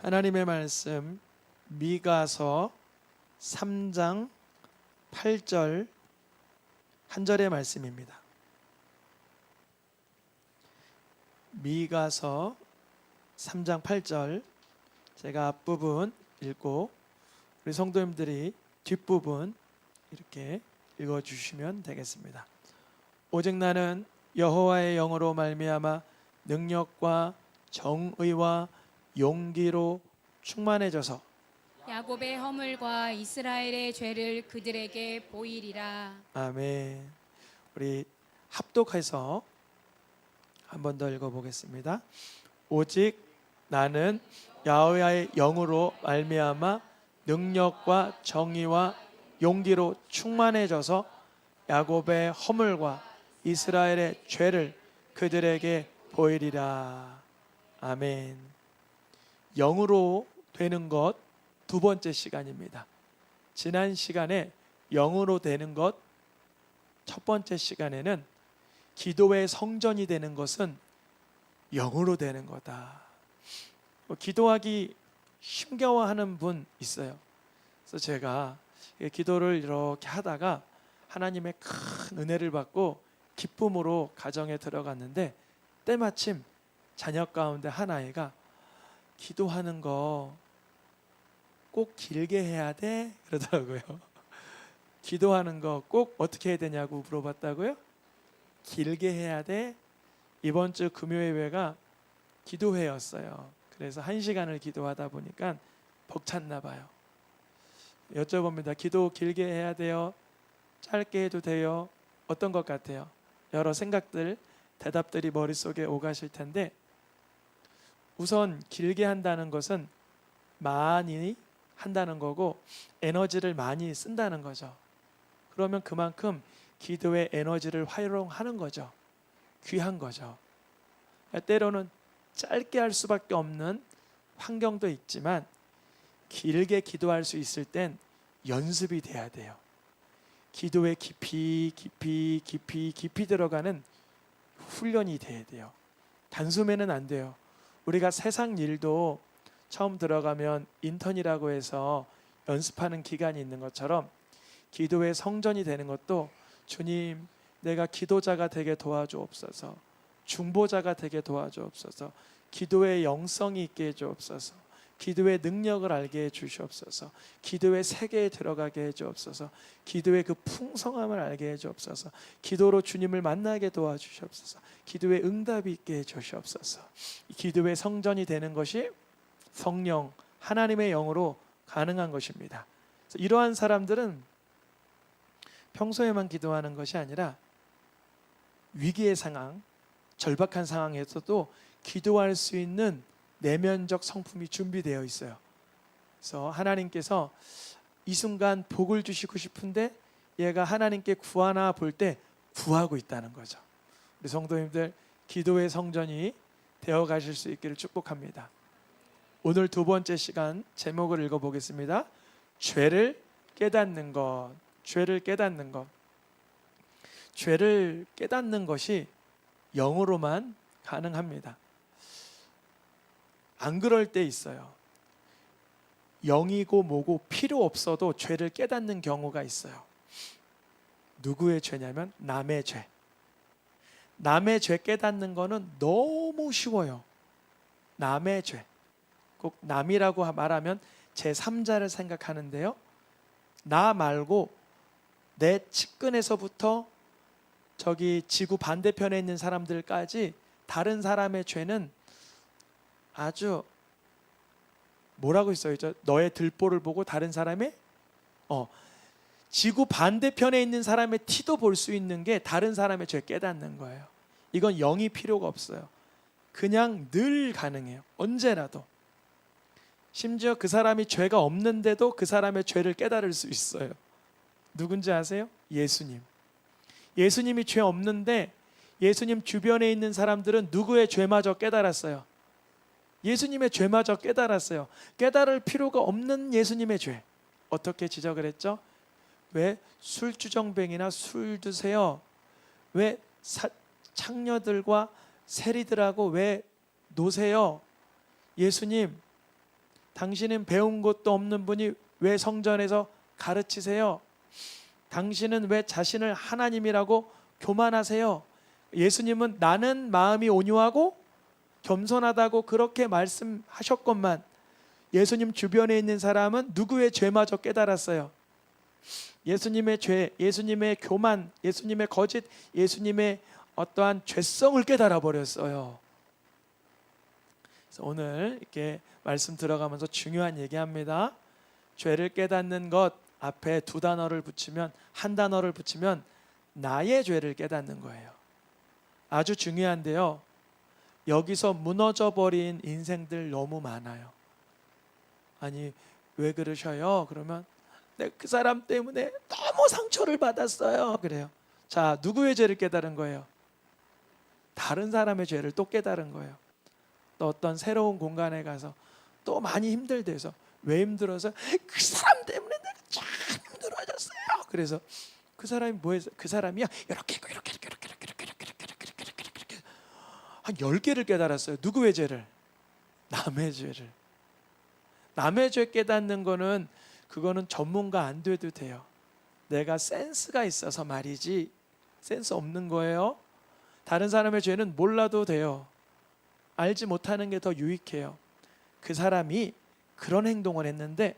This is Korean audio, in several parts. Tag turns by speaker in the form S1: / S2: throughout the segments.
S1: 하나님의 말씀 미가서 3장 8절 한 절의 말씀입니다. 미가서 3장 8절 제가 앞부분 읽고 우리 성도님들이 뒷부분 이렇게 읽어주시면 되겠습니다. 오직 나는 여호와의 영으로 말미암아 능력과 정의와 용기로 충만해져서
S2: 야곱의 허물과 이스라엘의 죄를 그들에게 보이리라.
S1: 아멘. 우리 합독해서 한 번 더 읽어보겠습니다. 오직 나는 여호와의 영으로 말미암아 능력과 정의와 용기로 충만해져서 야곱의 허물과 이스라엘의 죄를 그들에게 보이리라. 아멘. 영으로 되는 것 두 번째 시간입니다. 지난 시간에 영으로 되는 것 첫 번째 시간에는 기도의 성전이 되는 것은 영으로 되는 거다. 기도하기 힘겨워하는 분 있어요. 그래서 제가 기도를 이렇게 하다가 하나님의 큰 은혜를 받고 기쁨으로 가정에 들어갔는데 때마침 자녀 가운데 한 아이가 기도하는 거 꼭 길게 해야 돼? 그러더라고요. 기도하는 거 꼭 어떻게 해야 되냐고 물어봤다고요? 길게 해야 돼? 이번 주 금요예배가 기도회였어요. 그래서 1시간을 기도하다 보니까 벅찼나 봐요. 여쭤봅니다. 기도 길게 해야 돼요? 짧게 해도 돼요? 어떤 것 같아요? 여러 생각들, 대답들이 머릿속에 오가실 텐데 우선 길게 한다는 것은 많이 한다는 거고 에너지를 많이 쓴다는 거죠. 그러면 그만큼 기도의 에너지를 활용하는 거죠. 귀한 거죠. 때로는 짧게 할 수밖에 없는 환경도 있지만 길게 기도할 수 있을 땐 연습이 돼야 돼요. 기도에 깊이 들어가는 훈련이 돼야 돼요. 단숨에는 안 돼요. 우리가 세상 일도 처음 들어가면 인턴이라고 해서 연습하는 기간이 있는 것처럼 기도의 성전이 되는 것도 주님, 내가 기도자가 되게 도와주옵소서, 중보자가 되게 도와주옵소서, 기도의 영성이 있게 해주옵소서, 기도의 능력을 알게 해주시옵소서, 기도의 세계에 들어가게 해주옵소서, 기도의 그 풍성함을 알게 해주옵소서, 기도로 주님을 만나게 도와주시옵소서, 기도의 응답이 있게 해주시옵소서. 기도의 성전이 되는 것이 성령, 하나님의 영으로 가능한 것입니다. 이러한 사람들은 평소에만 기도하는 것이 아니라 위기의 상황, 절박한 상황에서도 기도할 수 있는 내면적 성품이 준비되어 있어요. 그래서 하나님께서 이 순간 복을 주시고 싶은데 얘가 하나님께 구하나 볼 때 구하고 있다는 거죠. 우리 성도님들 기도의 성전이 되어 가실 수 있기를 축복합니다. 오늘 두 번째 시간 제목을 읽어보겠습니다. 죄를 깨닫는 것. 죄를 깨닫는 것. 죄를 깨닫는 것이 영으로만 가능합니다. 안 그럴 때 있어요. 영이고 뭐고 필요 없어도 죄를 깨닫는 경우가 있어요. 누구의 죄냐면 남의 죄. 남의 죄 깨닫는 거는 너무 쉬워요. 남의 죄. 꼭 남이라고 말하면 제3자를 생각하는데요. 나 말고 내 측근에서부터 저기 지구 반대편에 있는 사람들까지 다른 사람의 죄는 아주 뭐라고 써있죠? 너의 들보를 보고 다른 사람의 지구 반대편에 있는 사람의 티도 볼 수 있는 게 다른 사람의 죄 깨닫는 거예요. 이건 영이 필요가 없어요. 그냥 늘 가능해요. 언제라도. 심지어 그 사람이 죄가 없는데도 그 사람의 죄를 깨달을 수 있어요. 누군지 아세요? 예수님. 예수님이 죄 없는데 예수님 주변에 있는 사람들은 누구의 죄마저 깨달았어요? 예수님의 죄마저 깨달았어요. 깨달을 필요가 없는 예수님의 죄. 어떻게 지적을 했죠? 왜 술주정뱅이나 술 드세요? 왜 창녀들과 세리들하고 왜 노세요? 예수님, 당신은 배운 것도 없는 분이 왜 성전에서 가르치세요? 당신은 왜 자신을 하나님이라고 교만하세요? 예수님은 나는 마음이 온유하고 겸손하다고 그렇게 말씀하셨건만 예수님 주변에 있는 사람은 누구의 죄마저 깨달았어요. 예수님의 죄, 예수님의 교만, 예수님의 거짓, 예수님의 어떠한 죄성을 깨달아 버렸어요. 그래서 오늘 이렇게 말씀 들어가면서 중요한 얘기합니다. 죄를 깨닫는 것 앞에 두 단어를 붙이면, 한 단어를 붙이면 나의 죄를 깨닫는 거예요. 아주 중요한데요. 여기서 무너져 버린 인생들 너무 많아요. 아니 왜 그러셔요? 그러면 내가 그 사람 때문에 너무 상처를 받았어요. 그래요. 자, 누구의 죄를 깨달은 거예요? 다른 사람의 죄를 또 깨달은 거예요. 또 어떤 새로운 공간에 가서 또 많이 힘들대서 왜 힘들어서 그 사람 때문에 내가 참 힘들어졌어요. 그래서 그 사람이 뭐해서 그 사람이야 이렇게 한 10개를 깨달았어요. 누구의 죄를? 남의 죄를. 남의 죄 깨닫는 거는 그거는 전문가 안 돼도 돼요. 내가 센스가 있어서 말이지 센스 없는 거예요. 다른 사람의 죄는 몰라도 돼요. 알지 못하는 게 더 유익해요. 그 사람이 그런 행동을 했는데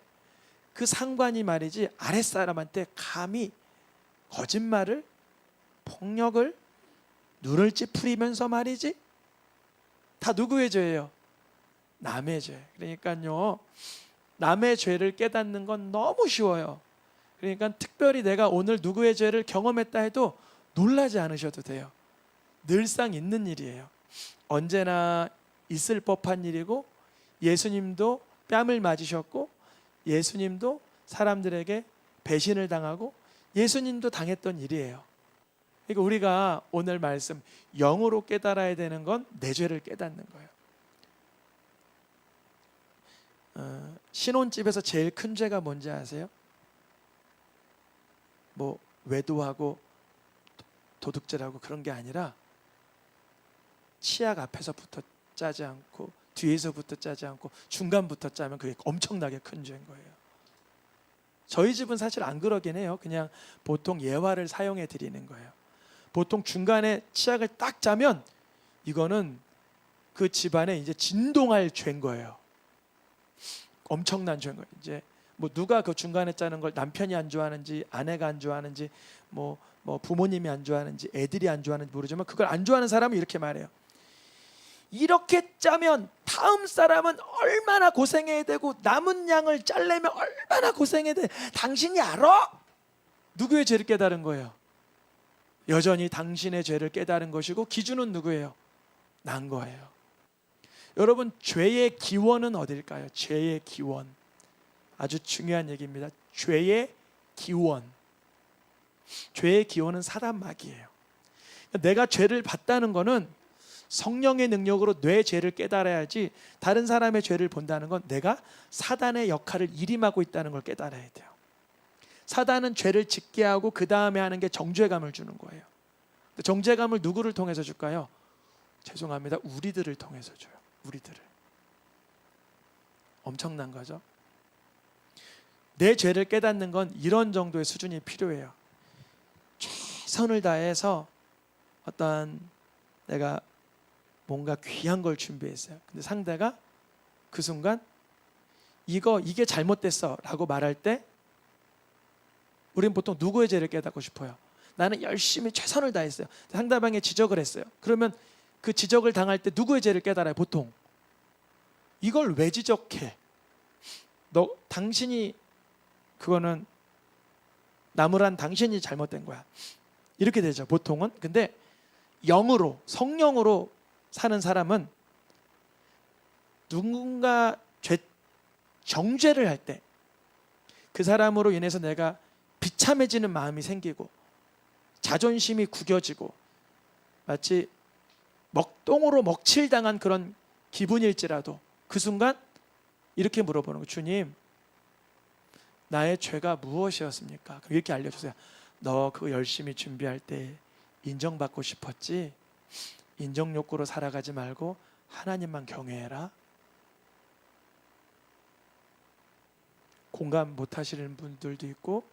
S1: 그 상관이 말이지 아랫사람한테 감히 거짓말을, 폭력을, 눈을 찌푸리면서 말이지 다 누구의 죄예요? 남의 죄. 그러니까요, 남의 죄를 깨닫는 건 너무 쉬워요. 그러니까 특별히 내가 오늘 누구의 죄를 경험했다 해도 놀라지 않으셔도 돼요. 늘상 있는 일이에요. 언제나 있을 법한 일이고 예수님도 뺨을 맞으셨고 예수님도 사람들에게 배신을 당하고 예수님도 당했던 일이에요. 그러니까 우리가 오늘 말씀 영으로 깨달아야 되는 건 내 죄를 깨닫는 거예요. 신혼집에서 제일 큰 죄가 뭔지 아세요? 뭐 외도하고 도둑질하고 그런 게 아니라 치약 앞에서부터 짜지 않고 뒤에서부터 짜지 않고 중간부터 짜면 그게 엄청나게 큰 죄인 거예요. 저희 집은 사실 안 그러긴 해요. 그냥 보통 예화를 사용해 드리는 거예요. 보통 중간에 치약을 딱 짜면 이거는 그 집안에 이제 진동할 죄인 거예요. 엄청난 죄인 거예요. 이제 뭐 누가 그 중간에 짜는 걸 남편이 안 좋아하는지 아내가 안 좋아하는지 뭐 부모님이 안 좋아하는지 애들이 안 좋아하는지 모르지만 그걸 안 좋아하는 사람은 이렇게 말해요. 이렇게 짜면 다음 사람은 얼마나 고생해야 되고 남은 양을 짜려면 얼마나 고생해야 돼. 당신이 알아? 누구의 죄를 깨달은 거예요? 여전히 당신의 죄를 깨달은 것이고 기준은 누구예요? 난 거예요. 여러분, 죄의 기원은 어딜까요? 죄의 기원. 아주 중요한 얘기입니다. 죄의 기원. 죄의 기원은 사단마귀예요. 내가 죄를 봤다는 거는 성령의 능력으로 내 죄를 깨달아야지 다른 사람의 죄를 본다는 건 내가 사단의 역할을 일임하고 있다는 걸 깨달아야 돼요. 사단은 죄를 짓게 하고 그 다음에 하는 게 정죄감을 주는 거예요. 정죄감을 누구를 통해서 줄까요? 죄송합니다. 우리들을 통해서 줘요. 우리들을. 엄청난 거죠. 내 죄를 깨닫는 건 이런 정도의 수준이 필요해요. 최선을 다해서 어떤 내가 뭔가 귀한 걸 준비했어요. 근데 상대가 그 순간 이게 잘못됐어 라고 말할 때 우리는 보통 누구의 죄를 깨닫고 싶어요? 나는 열심히 최선을 다했어요. 상대방의 지적을 했어요. 그러면 그 지적을 당할 때 누구의 죄를 깨달아요? 보통 이걸 왜 지적해? 당신이 그거는 나무란 당신이 잘못된 거야. 이렇게 되죠 보통은. 근데 영으로 성령으로 사는 사람은 누군가 정죄를 할 때 그 사람으로 인해서 내가 비참해지는 마음이 생기고 자존심이 구겨지고 마치 먹똥으로 먹칠당한 그런 기분일지라도 그 순간 이렇게 물어보는 거예요. 주님, 나의 죄가 무엇이었습니까? 그럼 이렇게 알려주세요. 너 그거 열심히 준비할 때 인정받고 싶었지? 인정 욕구로 살아가지 말고 하나님만 경외해라. 공감 못 하시는 분들도 있고,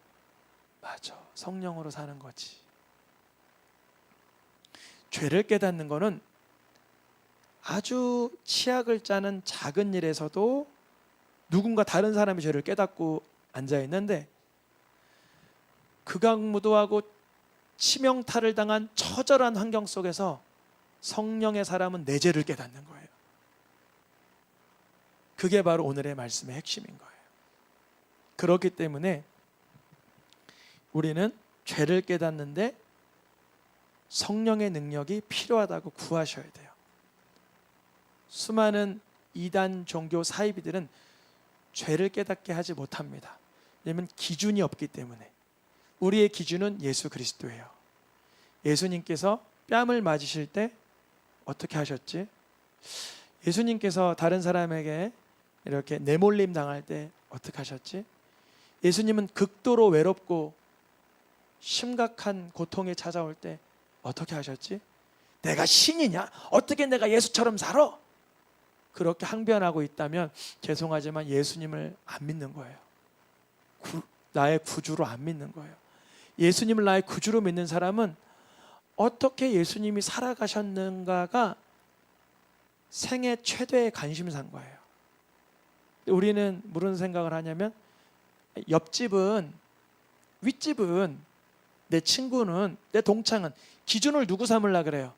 S1: 맞아, 성령으로 사는 거지. 죄를 깨닫는 거는 아주 치약을 짜는 작은 일에서도 누군가 다른 사람이 죄를 깨닫고 앉아 있는데, 극악무도하고 치명타를 당한 처절한 환경 속에서 성령의 사람은 내 죄를 깨닫는 거예요. 그게 바로 오늘의 말씀의 핵심인 거예요. 그렇기 때문에 우리는 죄를 깨닫는데 성령의 능력이 필요하다고 구하셔야 돼요. 수많은 이단 종교 사이비들은 죄를 깨닫게 하지 못합니다. 왜냐하면 기준이 없기 때문에. 우리의 기준은 예수 그리스도예요. 예수님께서 뺨을 맞으실 때 어떻게 하셨지? 예수님께서 다른 사람에게 이렇게 내몰림 당할 때 어떻게 하셨지? 예수님은 극도로 외롭고 심각한 고통이 찾아올 때 어떻게 하셨지? 내가 신이냐? 어떻게 내가 예수처럼 살아? 그렇게 항변하고 있다면 죄송하지만 예수님을 안 믿는 거예요. 나의 구주로 안 믿는 거예요. 예수님을 나의 구주로 믿는 사람은 어떻게 예수님이 살아가셨는가가 생애 최대의 관심사인 거예요. 우리는 무슨 생각을 하냐면, 옆집은, 윗집은, 내 친구는, 내 동창은 기준을 누구 삼으려 그래요?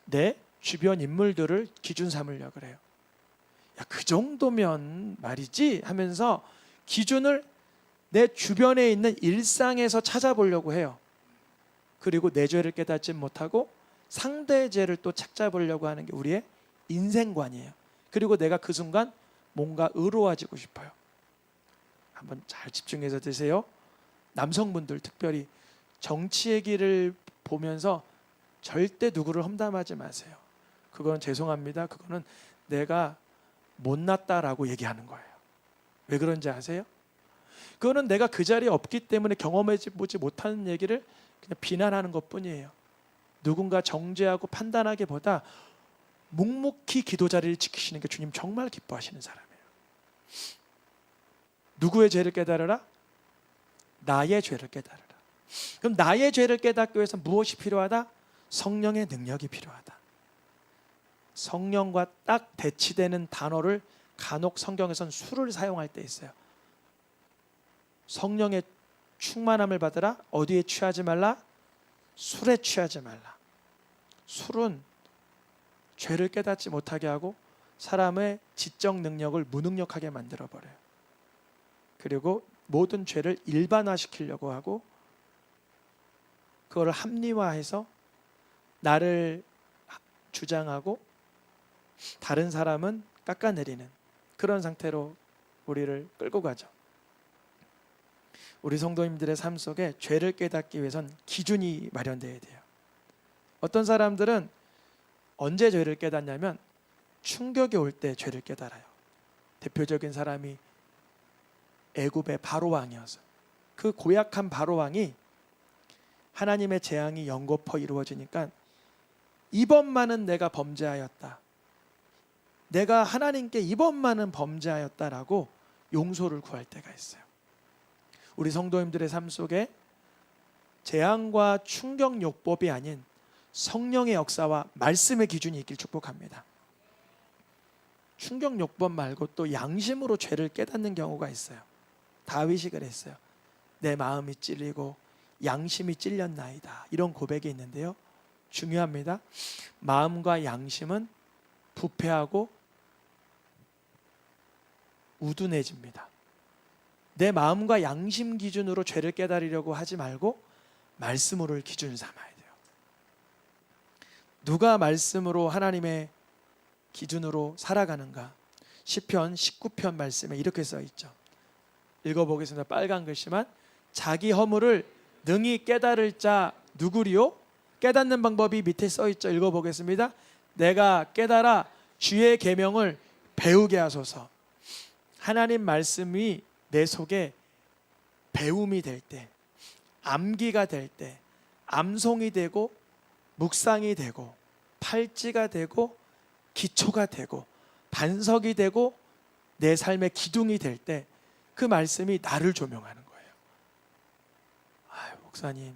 S1: 내 주변 인물들을 기준 삼으려 그래요. 야, 그 정도면 말이지 하면서 기준을 내 주변에 있는 일상에서 찾아보려고 해요. 그리고 내 죄를 깨닫지 못하고 상대의 죄를 또 찾아보려고 하는 게 우리의 인생관이에요. 그리고 내가 그 순간 뭔가 의로워지고 싶어요. 한번 잘 집중해서 드세요. 남성분들 특별히 정치 얘기를 보면서 절대 누구를 험담하지 마세요. 그건 죄송합니다. 그거는 내가 못났다라고 얘기하는 거예요. 왜 그런지 아세요? 그거는 내가 그 자리에 없기 때문에 경험해보지 못하는 얘기를 그냥 비난하는 것뿐이에요. 누군가 정죄하고 판단하기보다 묵묵히 기도 자리를 지키시는 게 주님 정말 기뻐하시는 사람이에요. 누구의 죄를 깨달으라? 나의 죄를 깨달으라. 그럼 나의 죄를 깨닫기 위해서 무엇이 필요하다? 성령의 능력이 필요하다. 성령과 딱 대치되는 단어를 간혹 성경에서는 술을 사용할 때 있어요. 성령의 충만함을 받으라. 어디에 취하지 말라? 술에 취하지 말라. 술은 죄를 깨닫지 못하게 하고 사람의 지적 능력을 무능력하게 만들어버려요. 그리고 모든 죄를 일반화시키려고 하고 그걸 합리화해서 나를 주장하고 다른 사람은 깎아내리는 그런 상태로 우리를 끌고 가죠. 우리 성도님들의 삶 속에 죄를 깨닫기 위해선 기준이 마련돼야 돼요. 어떤 사람들은 언제 죄를 깨닫냐면 충격이 올 때 죄를 깨달아요. 대표적인 사람이 애굽의 바로 왕이어서 그 고약한 바로 왕이 하나님의 재앙이 연거푸 이루어지니까 이번만은 내가 범죄하였다. 내가 하나님께 이번만은 범죄하였다라고 용서를 구할 때가 있어요. 우리 성도님들의 삶 속에 재앙과 충격요법이 아닌 성령의 역사와 말씀의 기준이 있길 축복합니다. 충격요법 말고 또 양심으로 죄를 깨닫는 경우가 있어요. 다윗이 그랬어요. 내 마음이 찔리고 양심이 찔렸나이다. 이런 고백이 있는데요. 중요합니다. 마음과 양심은 부패하고 우둔해집니다. 내 마음과 양심 기준으로 죄를 깨달으려고 하지 말고 말씀으로를 기준 삼아야 돼요. 누가 말씀으로 하나님의 기준으로 살아가는가? 시편 19편 말씀에 이렇게 써 있죠. 읽어보겠습니다. 빨간 글씨만. 자기 허물을 능히 깨달을 자 누구리요? 깨닫는 방법이 밑에 써 있죠. 읽어보겠습니다. 내가 깨달아 주의 계명을 배우게 하소서. 하나님 말씀이 내 속에 배움이 될 때, 암기가 될 때, 암송이 되고 묵상이 되고 팔찌가 되고 기초가 되고 반석이 되고 내 삶의 기둥이 될 때 그 말씀이 나를 조명하는 거예요. 아유, 목사님,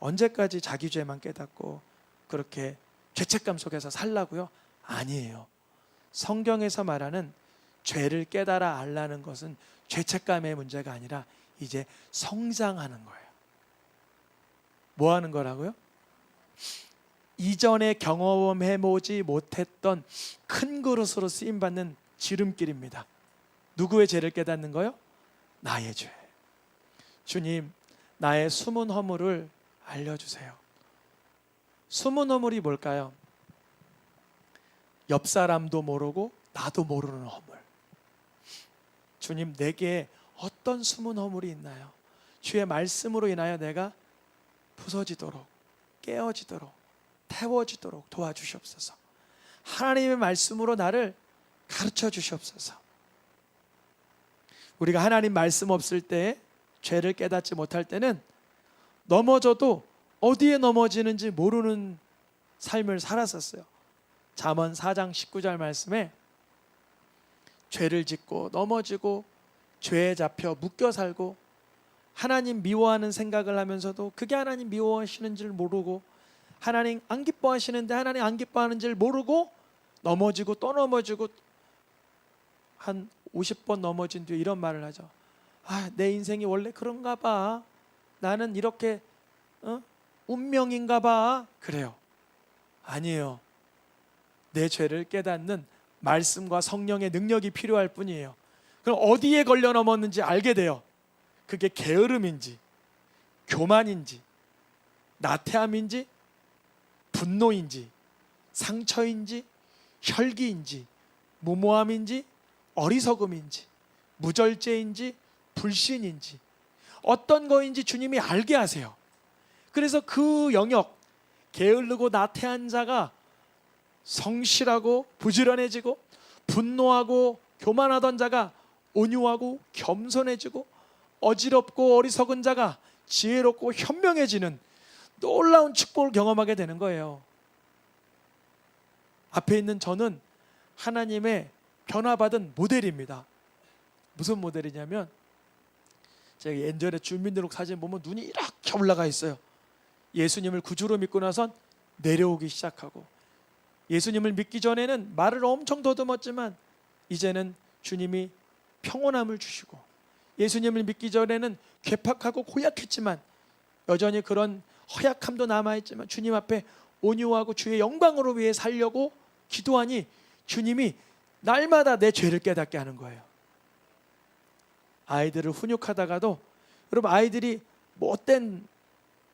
S1: 언제까지 자기 죄만 깨닫고 그렇게 죄책감 속에서 살라고요? 아니에요. 성경에서 말하는 죄를 깨달아 알라는 것은 죄책감의 문제가 아니라 이제 성장하는 거예요. 뭐 하는 거라고요? 이전에 경험해보지 못했던 큰 그릇으로 쓰임받는 지름길입니다. 누구의 죄를 깨닫는 거요? 나의 죄. 주님, 나의 숨은 허물을 알려주세요. 숨은 허물이 뭘까요? 옆 사람도 모르고 나도 모르는 허물. 주님, 내게 어떤 숨은 허물이 있나요? 주의 말씀으로 인하여 내가 부서지도록, 깨어지도록, 태워지도록 도와주시옵소서. 하나님의 말씀으로 나를 가르쳐 주시옵소서. 우리가 하나님 말씀 없을 때, 죄를 깨닫지 못할 때는 넘어져도 어디에 넘어지는지 모르는 삶을 살았었어요. 잠언 4장 19절 말씀에 죄를 짓고 넘어지고 죄에 잡혀 묶여 살고 하나님 미워하는 생각을 하면서도 그게 하나님 미워하시는 줄 모르고 하나님 안 기뻐하시는데 하나님 안 기뻐하는 줄 모르고 넘어지고 또 넘어지고 한 50번 넘어진 뒤에 이런 말을 하죠. 아, 내 인생이 원래 그런가 봐. 나는 이렇게 운명인가 봐. 그래요. 아니에요. 내 죄를 깨닫는 말씀과 성령의 능력이 필요할 뿐이에요. 그럼 어디에 걸려 넘었는지 알게 돼요. 그게 게으름인지 교만인지 나태함인지 분노인지 상처인지 혈기인지 무모함인지 어리석음인지 무절제인지 불신인지 어떤 거인지 주님이 알게 하세요. 그래서 그 영역, 게으르고 나태한 자가 성실하고 부지런해지고 분노하고 교만하던 자가 온유하고 겸손해지고 어지럽고 어리석은 자가 지혜롭고 현명해지는 놀라운 축복을 경험하게 되는 거예요. 앞에 있는 저는 하나님의 변화받은 모델입니다. 무슨 모델이냐면 제가 옛날에 주민등록 사진 보면 눈이 이렇게 올라가 있어요. 예수님을 구주로 믿고 나선 내려오기 시작하고 예수님을 믿기 전에는 말을 엄청 더듬었지만 이제는 주님이 평온함을 주시고 예수님을 믿기 전에는 괴팍하고 고약했지만 여전히 그런 허약함도 남아있지만 주님 앞에 온유하고 주의 영광으로 위해 살려고 기도하니 주님이 날마다 내 죄를 깨닫게 하는 거예요. 아이들을 훈육하다가도 여러분 아이들이 못된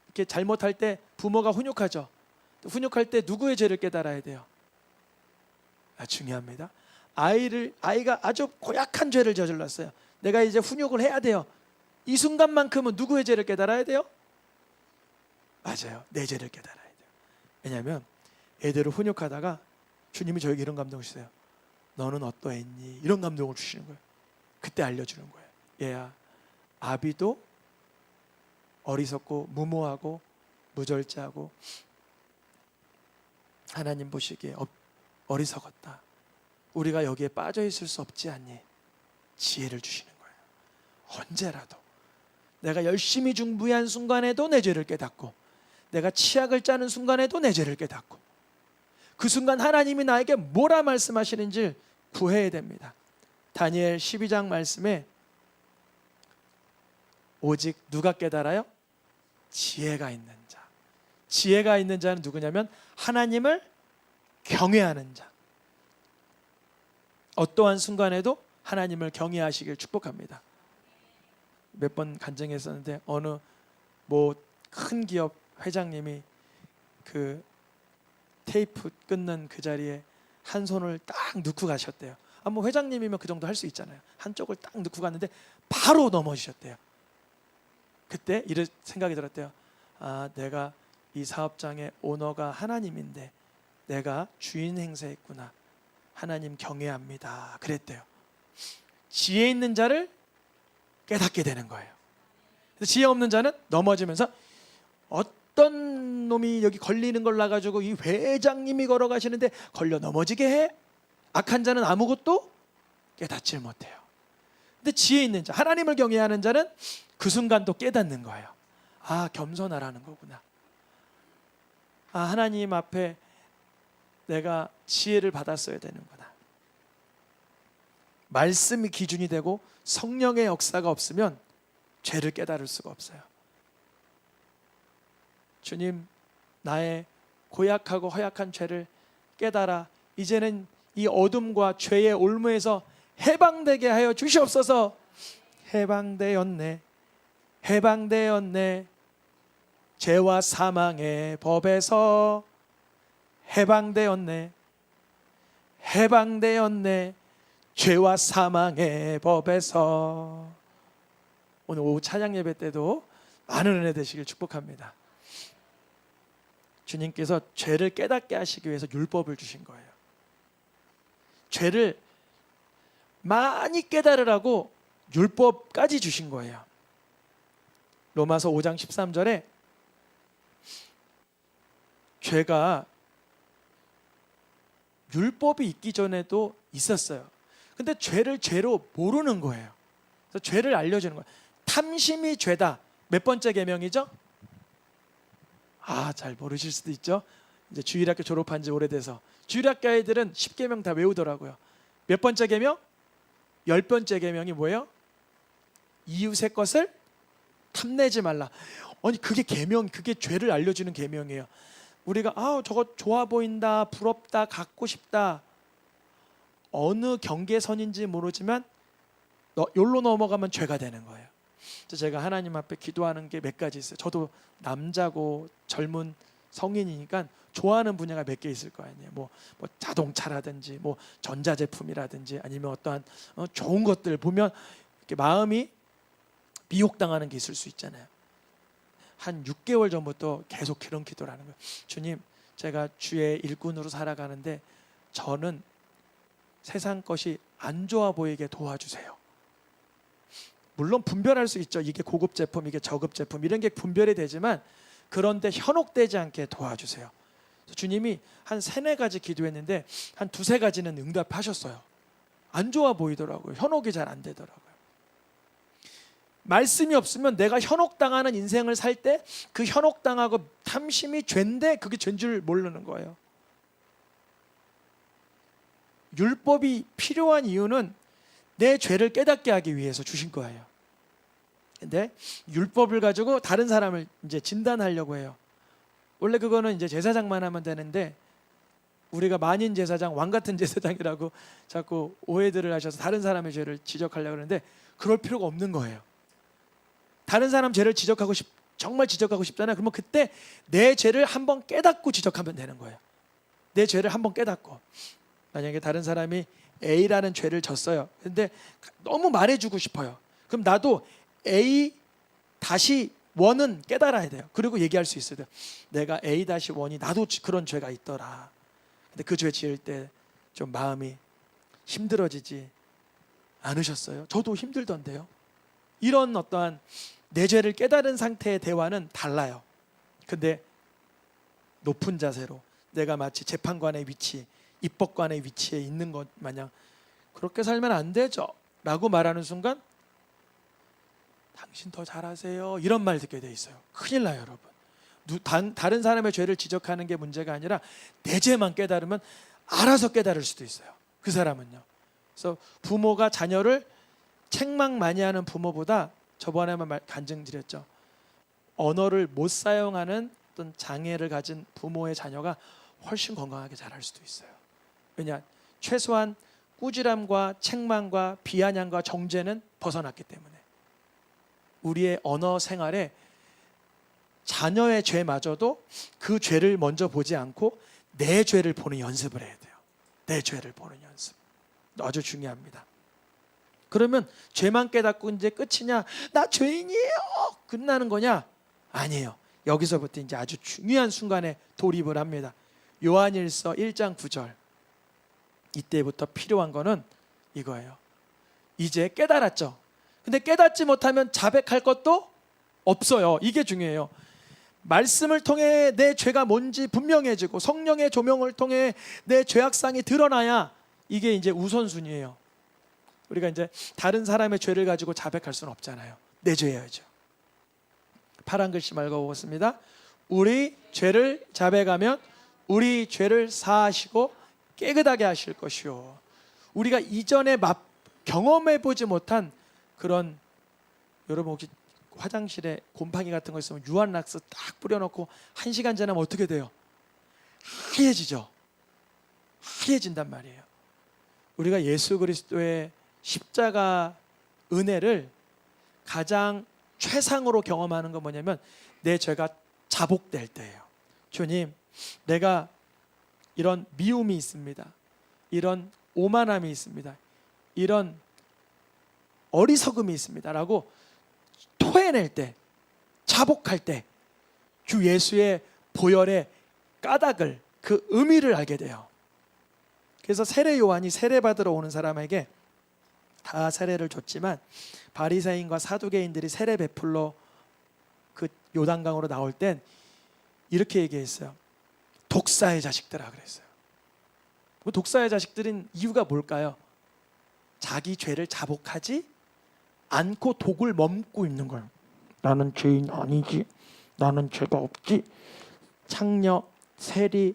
S1: 이렇게 잘못할 때 부모가 훈육하죠. 훈육할 때 누구의 죄를 깨달아야 돼요? 중요합니다. 아이가 아주 고약한 죄를 저질렀어요. 내가 이제 훈육을 해야 돼요. 이 순간만큼은 누구의 죄를 깨달아야 돼요? 맞아요. 내 죄를 깨달아야 돼요. 왜냐하면 애들을 훈육하다가 주님이 저에게 이런 감동을 주세요. 너는 어떠했니? 이런 감동을 주시는 거예요. 그때 알려주는 거예요. 얘야, 아비도 어리석고 무모하고 무절제하고 하나님 보시기에 어리석었다. 우리가 여기에 빠져 있을 수 없지 않니? 지혜를 주시는 거예요. 언제라도 내가 열심히 중부한 순간에도 내 죄를 깨닫고 내가 치약을 짜는 순간에도 내 죄를 깨닫고 그 순간 하나님이 나에게 뭐라 말씀하시는지 구해야 됩니다. 다니엘 12장 말씀에 오직 누가 깨달아요? 지혜가 있는 자. 지혜가 있는 자는 누구냐면 하나님을 경외하는 자. 어떠한 순간에도 하나님을 경외하시길 축복합니다. 몇 번 간증했었는데 어느 큰 기업 회장님이 그 테이프 끊는 그 자리에 한 손을 딱 넣고 가셨대요. 회장님이면 그 정도 할 수 있잖아요. 한쪽을 딱 넣고 갔는데 바로 넘어지셨대요. 그때 이런 생각이 들었대요. 내가 이 사업장의 오너가 하나님인데 내가 주인 행세했구나. 하나님 경외합니다. 그랬대요. 지혜 있는 자를 깨닫게 되는 거예요. 지혜 없는 자는 넘어지면서 어떤 놈이 여기 걸리는 걸 놔가지고 이 회장님이 걸어가시는데 걸려 넘어지게 해? 악한 자는 아무것도 깨닫질 못해요. 근데 지혜 있는 자, 하나님을 경외하는 자는 그 순간 또 깨닫는 거예요. 아, 겸손하라는 거구나. 아, 하나님 앞에 내가 지혜를 받았어야 되는구나. 말씀이 기준이 되고 성령의 역사가 없으면 죄를 깨달을 수가 없어요. 주님, 나의 고약하고 허약한 죄를 깨달아 이제는 이 어둠과 죄의 올무에서 해방되게 하여 주시옵소서. 해방되었네, 해방되었네. 죄와 사망의 법에서 해방되었네, 해방되었네. 죄와 사망의 법에서. 오늘 오후 찬양 예배 때도 많은 은혜 되시길 축복합니다. 주님께서 죄를 깨닫게 하시기 위해서 율법을 주신 거예요. 죄를 많이 깨달으라고 율법까지 주신 거예요. 로마서 5장 13절에 죄가 율법이 있기 전에도 있었어요. 근데 죄를 죄로 모르는 거예요. 그래서 죄를 알려주는 거예요. 탐심이 죄다. 몇 번째 계명이죠? 아, 잘 모르실 수도 있죠. 이제 주일학교 졸업한 지 오래돼서 주일학교 아이들은 10계명 다 외우더라고요. 몇 번째 계명? 10번째 계명이 뭐예요? 이웃의 것을 탐내지 말라. 아니, 그게 계명, 그게 죄를 알려주는 계명이에요. 우리가 저거 좋아 보인다, 부럽다, 갖고 싶다, 어느 경계선인지 모르지만 여기로 넘어가면 죄가 되는 거예요. 그래서 제가 하나님 앞에 기도하는 게 몇 가지 있어요. 저도 남자고 젊은 성인이니까 좋아하는 분야가 몇 개 있을 거 아니에요. 뭐 자동차라든지 뭐 전자제품이라든지 아니면 어떠한 좋은 것들 보면 이렇게 마음이 미혹당하는 게 있을 수 있잖아요. 한 6개월 전부터 계속 그런 기도를 하는 거예요. 주님, 제가 주의 일꾼으로 살아가는데 저는 세상 것이 안 좋아 보이게 도와주세요. 물론 분별할 수 있죠. 이게 고급 제품, 이게 저급 제품, 이런 게 분별이 되지만 그런데 현혹되지 않게 도와주세요. 주님이 한 3-4가지 기도했는데 한 2-3가지는 응답하셨어요. 안 좋아 보이더라고요. 현혹이 잘 안 되더라고요. 말씀이 없으면 내가 현혹당하는 인생을 살 때 그 현혹당하고 탐심이 죄인데 그게 죄인 줄 모르는 거예요. 율법이 필요한 이유는 내 죄를 깨닫게 하기 위해서 주신 거예요. 근데 율법을 가지고 다른 사람을 이제 진단하려고 해요. 원래 그거는 이제 제사장만 하면 되는데 우리가 만인 제사장, 왕 같은 제사장이라고 자꾸 오해들을 하셔서 다른 사람의 죄를 지적하려고 하는데 그럴 필요가 없는 거예요. 다른 사람 죄를 정말 지적하고 싶잖아요. 그러면 그때 내 죄를 한번 깨닫고 지적하면 되는 거예요. 내 죄를 한번 깨닫고. 만약에 다른 사람이 A라는 죄를 졌어요. 근데 너무 말해주고 싶어요. 그럼 나도 A-1은 깨달아야 돼요. 그리고 얘기할 수 있어야 돼요. 내가 A-1이 나도 그런 죄가 있더라. 근데 그 죄 지을 때 좀 마음이 힘들어지지 않으셨어요? 저도 힘들던데요. 이런 어떠한 내 죄를 깨달은 상태의 대화는 달라요. 근데 높은 자세로 내가 마치 재판관의 위치, 입법관의 위치에 있는 것 마냥 그렇게 살면 안 되죠 라고 말하는 순간 당신 더 잘하세요 이런 말 듣게 돼 있어요. 큰일 나요, 여러분. 다른 사람의 죄를 지적하는 게 문제가 아니라 내 죄만 깨달으면 알아서 깨달을 수도 있어요. 그 사람은요. 그래서 부모가 자녀를 책망 많이 하는 부모보다 저번에만 간증드렸죠. 언어를 못 사용하는 어떤 장애를 가진 부모의 자녀가 훨씬 건강하게 자랄 수도 있어요. 왜냐? 최소한 꾸지람과 책망과 비아냥과 정죄는 벗어났기 때문에. 우리의 언어 생활에 자녀의 죄마저도 그 죄를 먼저 보지 않고 내 죄를 보는 연습을 해야 돼요. 내 죄를 보는 연습. 아주 중요합니다. 그러면 죄만 깨닫고 이제 끝이냐? 나 죄인이에요. 끝나는 거냐? 아니에요. 여기서부터 이제 아주 중요한 순간에 돌입을 합니다. 요한일서 1장 9절. 이때부터 필요한 거는 이거예요. 이제 깨달았죠. 근데 깨닫지 못하면 자백할 것도 없어요. 이게 중요해요. 말씀을 통해 내 죄가 뭔지 분명해지고 성령의 조명을 통해 내 죄악상이 드러나야 이게 이제 우선순위예요. 우리가 이제 다른 사람의 죄를 가지고 자백할 수는 없잖아요. 내 죄여야죠. 파란 글씨 말고 보겠습니다. 우리 죄를 자백하면 우리 죄를 사하시고 깨끗하게 하실 것이요. 우리가 이전에 경험해 보지 못한 그런, 여러분 혹시 화장실에 곰팡이 같은 거 있으면 유한락스 딱 뿌려놓고 1시간 지나면 어떻게 돼요? 하얘지죠. 하얘진단 말이에요. 우리가 예수 그리스도의 십자가 은혜를 가장 최상으로 경험하는 건 뭐냐면 내 죄가 자복될 때예요. 주님, 내가 이런 미움이 있습니다. 이런 오만함이 있습니다. 이런 어리석음이 있습니다. 라고 토해낼 때, 자복할 때 주 예수의 보혈의 까닭을, 그 의미를 알게 돼요. 그래서 세례 요한이 세례 받으러 오는 사람에게 다 세례를 줬지만 바리새인과 사두개인들이 세례 베풀러 그 요단강으로 나올 땐 이렇게 얘기했어요. 독사의 자식들아 그랬어요. 그 독사의 자식들인 이유가 뭘까요? 자기 죄를 자복하지 않고 독을 머금고 있는 거예요. 나는 죄인 아니지, 나는 죄가 없지, 창녀, 세리,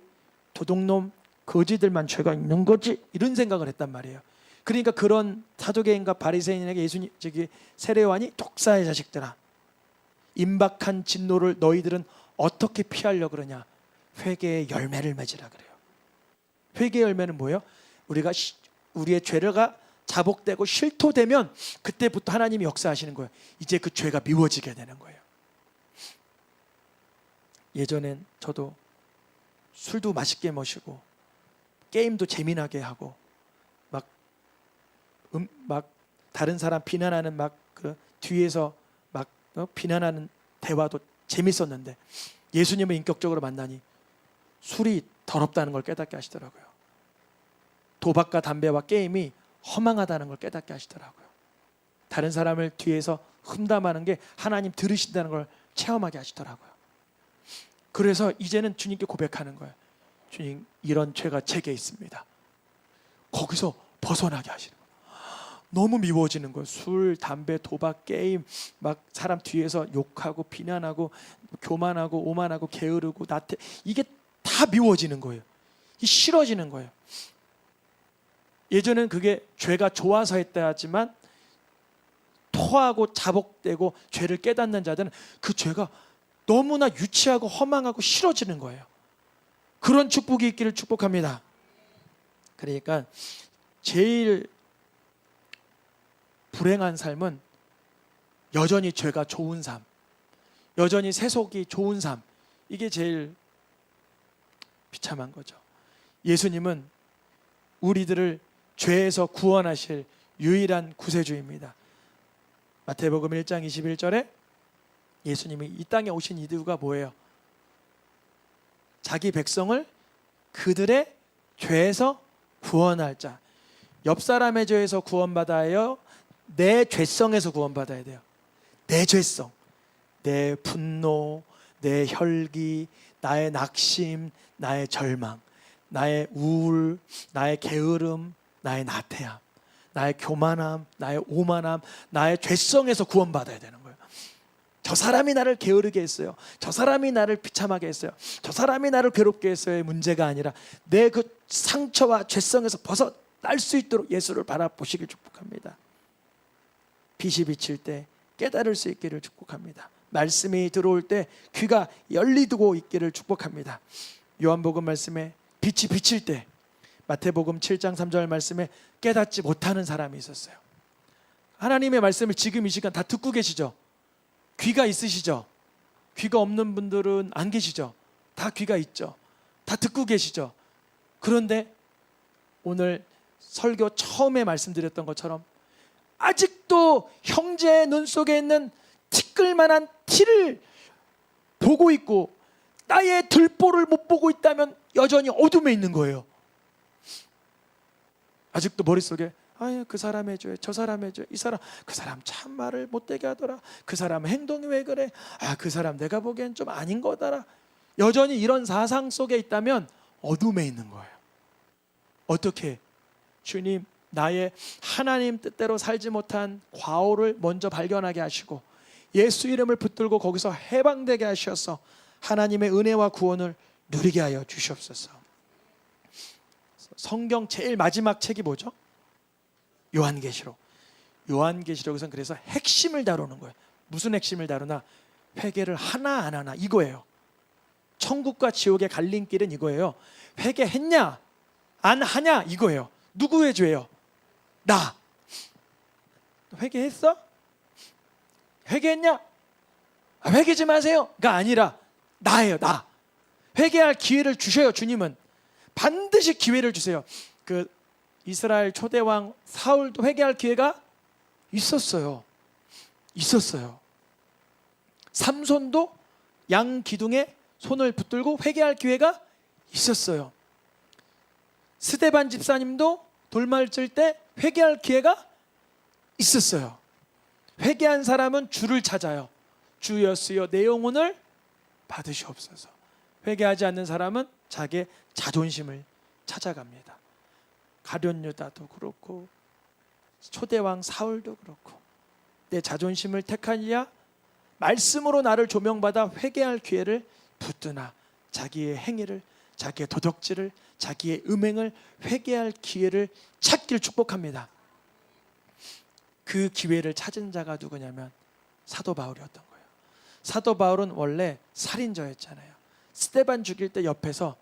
S1: 도둑놈, 거지들만 죄가 있는 거지, 이런 생각을 했단 말이에요. 그러니까 그런 사두개인과 바리새인에게 예수님, 세례 요한이 독사의 자식들아, 임박한 진노를 너희들은 어떻게 피하려고 그러냐? 회개의 열매를 맺으라 그래요. 회개의 열매는 뭐예요? 우리가 우리의 죄가 자복되고 실토되면 그때부터 하나님이 역사하시는 거예요. 이제 그 죄가 미워지게 되는 거예요. 예전엔 저도 술도 맛있게 마시고 게임도 재미나게 하고 막 다른 사람 비난하는 그 뒤에서 비난하는 대화도 재밌었는데 예수님을 인격적으로 만나니 술이 더럽다는 걸 깨닫게 하시더라고요. 도박과 담배와 게임이 허망하다는 걸 깨닫게 하시더라고요. 다른 사람을 뒤에서 흠담하는 게 하나님 들으신다는 걸 체험하게 하시더라고요. 그래서 이제는 주님께 고백하는 거예요. 주님, 이런 죄가 제게 있습니다. 거기서 벗어나게 하시는 거예요. 너무 미워지는 거예요. 술, 담배, 도박, 게임, 막 사람 뒤에서 욕하고 비난하고 교만하고 오만하고 게으르고 나태, 이게 다 미워지는 거예요. 이 싫어지는 거예요. 예전엔 그게 죄가 좋아서 했다 하지만 토하고 자복되고 죄를 깨닫는 자들은 그 죄가 너무나 유치하고 허망하고 싫어지는 거예요. 그런 축복이 있기를 축복합니다. 그러니까 제일 불행한 삶은 여전히 죄가 좋은 삶, 여전히 세속이 좋은 삶, 이게 제일 비참한 거죠. 예수님은 우리들을 죄에서 구원하실 유일한 구세주입니다. 마태복음 1장 21절에 예수님이 이 땅에 오신 이유가 뭐예요? 자기 백성을 그들의 죄에서 구원할 자. 옆 사람의 죄에서 구원받아야 내 죄성에서 구원받아야 돼요. 내 죄성, 내 분노, 내 혈기, 나의 낙심, 나의 절망, 나의 우울, 나의 게으름, 나의 나태함, 나의 교만함, 나의 오만함, 나의 죄성에서 구원받아야 되는 거예요. 저 사람이 나를 게으르게 했어요. 저 사람이 나를 비참하게 했어요. 저 사람이 나를 괴롭게 했어요의 문제가 아니라 내 그 상처와 죄성에서 벗어날 수 있도록 예수를 바라보시길 축복합니다. 빛이 비칠 때 깨달을 수 있기를 축복합니다. 말씀이 들어올 때 귀가 열리고 있기를 축복합니다. 요한복음 말씀에 빛이 비칠 때 마태복음 7장 3절 말씀에 깨닫지 못하는 사람이 있었어요. 하나님의 말씀을 지금 이 시간 다 듣고 계시죠? 귀가 있으시죠? 귀가 없는 분들은 안 계시죠? 다 귀가 있죠? 다 듣고 계시죠? 그런데 오늘 설교 처음에 말씀드렸던 것처럼 아직도 형제의 눈 속에 있는 티끌만한 티를 보고 있고 나의 들보를 못 보고 있다면 여전히 어둠에 있는 거예요. 아직도 머릿속에 아유 그 사람의 죄, 저 사람의 죄, 이 사람 그 사람 참 말을 못되게 하더라. 그 사람 행동이 왜 그래? 아 그 사람 내가 보기엔 좀 아닌 거더라. 여전히 이런 사상 속에 있다면 어둠에 있는 거예요. 어떻게? 주님, 나의 하나님 뜻대로 살지 못한 과오를 먼저 발견하게 하시고 예수 이름을 붙들고 거기서 해방되게 하셔서 하나님의 은혜와 구원을 누리게 하여 주시옵소서. 성경 제일 마지막 책이 뭐죠? 요한계시록. 요한계시록에서는 그래서 핵심을 다루는 거예요. 무슨 핵심을 다루나? 회개를 하나 안 하나 이거예요. 천국과 지옥의 갈림길은 이거예요. 회개했냐 안 하냐 이거예요. 누구의 죄요? 나. 회개했어? 회개했냐? 회개지 마세요가 아니라 나예요. 나. 회개할 기회를 주셔요. 주님은 반드시 기회를 주세요. 그 이스라엘 초대왕 사울도 회개할 기회가 있었어요. 삼손도 양 기둥에 손을 붙들고 회개할 기회가 있었어요. 스데반 집사님도 돌말질 때 회개할 기회가 있었어요. 회개한 사람은 주를 찾아요. 주여쓰여 내 영혼을 받으시옵소서. 회개하지 않는 사람은 자기의 자존심을 찾아갑니다. 가룟 유다도 그렇고 초대왕 사울도 그렇고 내 자존심을 택하냐 말씀으로 나를 조명받아 회개할 기회를 붙드나 자기의 행위를 자기의 도덕질을 자기의 음행을 회개할 기회를 찾기를 축복합니다. 그 기회를 찾은 자가 누구냐면 사도 바울이었던 거예요. 사도 바울은 원래 살인자였잖아요. 스데반 죽일 때 옆에서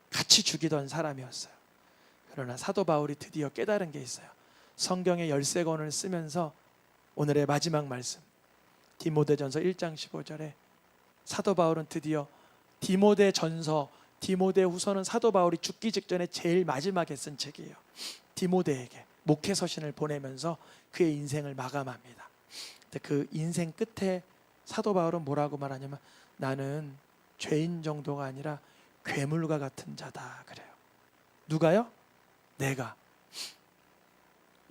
S1: 같이 죽이던 사람이었어요. 그러나 사도 바울이 드디어 깨달은 게 있어요. 성경의 13권을 쓰면서 오늘의 마지막 말씀 디모데전서 1장 15절에 사도 바울은 드디어 디모데전서, 디모데후서는 사도 바울이 죽기 직전에 제일 마지막에 쓴 책이에요. 디모데에게 목회서신을 보내면서 그의 인생을 마감합니다. 근데 그 인생 끝에 사도 바울은 뭐라고 말하냐면 나는 죄인 정도가 아니라 괴물과 같은 자다 그래요. 누가요? 내가.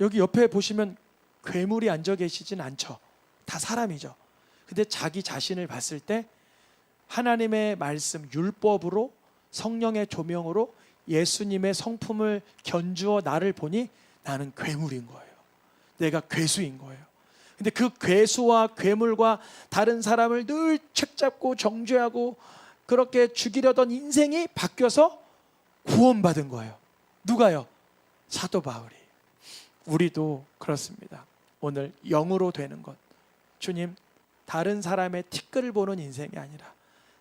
S1: 여기 옆에 보시면 괴물이 앉아 계시진 않죠. 다 사람이죠. 근데 자기 자신을 봤을 때 하나님의 말씀 율법으로 성령의 조명으로 예수님의 성품을 견주어 나를 보니 나는 괴물인 거예요. 내가 괴수인 거예요. 근데 그 괴수와 괴물과 다른 사람을 늘 책잡고 정죄하고 그렇게 죽이려던 인생이 바뀌어서 구원받은 거예요. 누가요? 사도 바울이. 우리도 그렇습니다. 오늘 영으로 되는 것, 주님 다른 사람의 티끌을 보는 인생이 아니라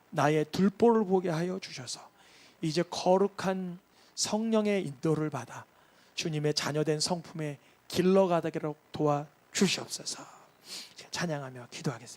S1: 나의 둘보를 보게 하여 주셔서 이제 거룩한 성령의 인도를 받아 주님의 자녀된 성품에 길러가도록 도와주시옵소서. 찬양하며 기도하겠습니다.